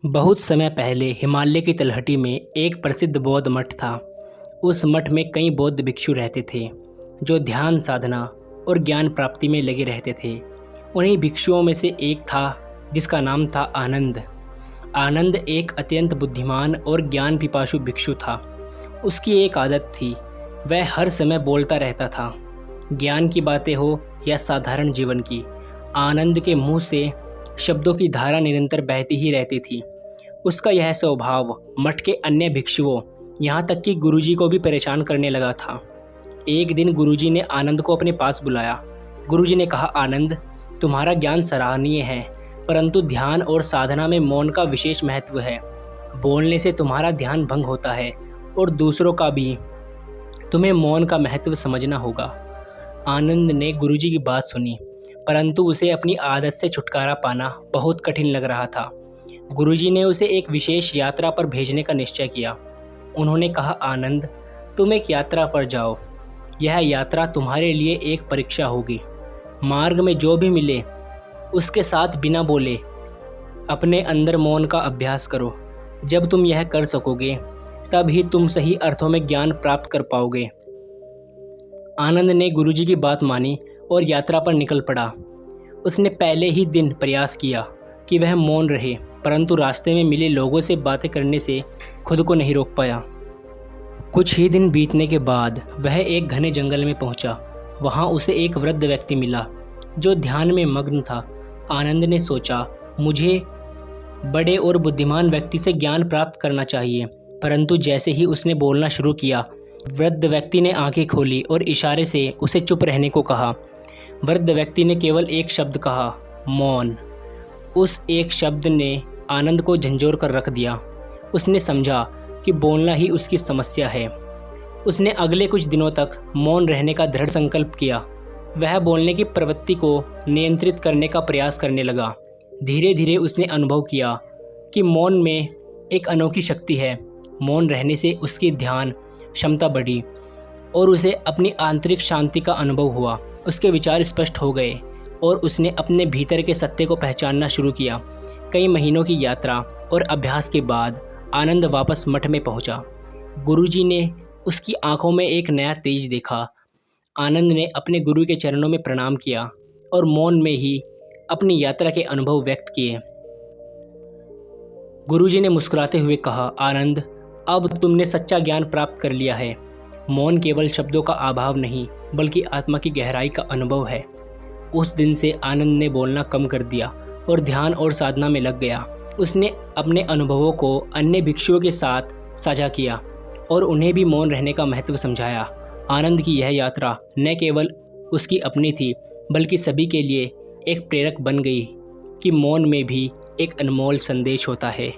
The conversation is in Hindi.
बहुत समय पहले हिमालय की तलहटी में एक प्रसिद्ध बौद्ध मठ था। उस मठ में कई बौद्ध भिक्षु रहते थे जो ध्यान साधना और ज्ञान प्राप्ति में लगे रहते थे। उन्हीं भिक्षुओं में से एक था जिसका नाम था आनंद। आनंद एक अत्यंत बुद्धिमान और ज्ञान पिपासु भिक्षु था। उसकी एक आदत थी, वह हर समय बोलता रहता था। ज्ञान की बातें हो या साधारण जीवन की, आनंद के मुंह से शब्दों की धारा निरंतर बहती ही रहती थी। उसका यह स्वभाव मठ के अन्य भिक्षुओं, यहाँ तक कि गुरुजी को भी परेशान करने लगा था। एक दिन गुरुजी ने आनंद को अपने पास बुलाया। गुरुजी ने कहा, आनंद, तुम्हारा ज्ञान सराहनीय है, परंतु ध्यान और साधना में मौन का विशेष महत्व है। बोलने से तुम्हारा ध्यान भंग होता है और दूसरों का भी। तुम्हें मौन का महत्व समझना होगा। आनंद ने गुरुजी की बात सुनी, परंतु उसे अपनी आदत से छुटकारा पाना बहुत कठिन लग रहा था। गुरुजी ने उसे एक विशेष यात्रा पर भेजने का निश्चय किया। उन्होंने कहा, आनंद, तुम एक यात्रा पर जाओ। यह यात्रा तुम्हारे लिए एक परीक्षा होगी। मार्ग में जो भी मिले उसके साथ बिना बोले अपने अंदर मौन का अभ्यास करो। जब तुम यह कर सकोगे तब ही तुम सही अर्थों में ज्ञान प्राप्त कर पाओगे। आनंद ने गुरुजी की बात मानी और यात्रा पर निकल पड़ा। उसने पहले ही दिन प्रयास किया कि वह मौन रहे, परंतु रास्ते में मिले लोगों से बातें करने से खुद को नहीं रोक पाया। कुछ ही दिन बीतने के बाद वह एक घने जंगल में पहुंचा। वहां उसे एक वृद्ध व्यक्ति मिला जो ध्यान में मग्न था। आनंद ने सोचा, मुझे बड़े और बुद्धिमान व्यक्ति से ज्ञान प्राप्त करना चाहिए, परंतु जैसे ही उसने बोलना शुरू किया, वृद्ध व्यक्ति ने आंखें खोली और इशारे से उसे चुप रहने को कहा। वृद्ध व्यक्ति ने केवल एक शब्द कहा, मौन। उस एक शब्द ने आनंद को झंझोर कर रख दिया। उसने समझा कि बोलना ही उसकी समस्या है। उसने अगले कुछ दिनों तक मौन रहने का दृढ़ संकल्प किया। वह बोलने की प्रवृत्ति को नियंत्रित करने का प्रयास करने लगा। धीरे धीरे उसने अनुभव किया कि मौन में एक अनोखी शक्ति है। मौन रहने से उसकी ध्यान क्षमता बढ़ी और उसे अपनी आंतरिक शांति का अनुभव हुआ। उसके विचार स्पष्ट हो गए और उसने अपने भीतर के सत्य को पहचानना शुरू किया। कई महीनों की यात्रा और अभ्यास के बाद आनंद वापस मठ में पहुंचा। गुरुजी ने उसकी आंखों में एक नया तेज देखा। आनंद ने अपने गुरु के चरणों में प्रणाम किया और मौन में ही अपनी यात्रा के अनुभव व्यक्त किए। गुरुजी ने मुस्कुराते हुए कहा, आनंद, अब तुमने सच्चा ज्ञान प्राप्त कर लिया है। मौन केवल शब्दों का अभाव नहीं, बल्कि आत्मा की गहराई का अनुभव है। उस दिन से आनंद ने बोलना कम कर दिया और ध्यान और साधना में लग गया। उसने अपने अनुभवों को अन्य भिक्षुओं के साथ साझा किया और उन्हें भी मौन रहने का महत्व समझाया। आनंद की यह यात्रा न केवल उसकी अपनी थी, बल्कि सभी के लिए एक प्रेरक बन गई कि मौन में भी एक अनमोल संदेश होता है।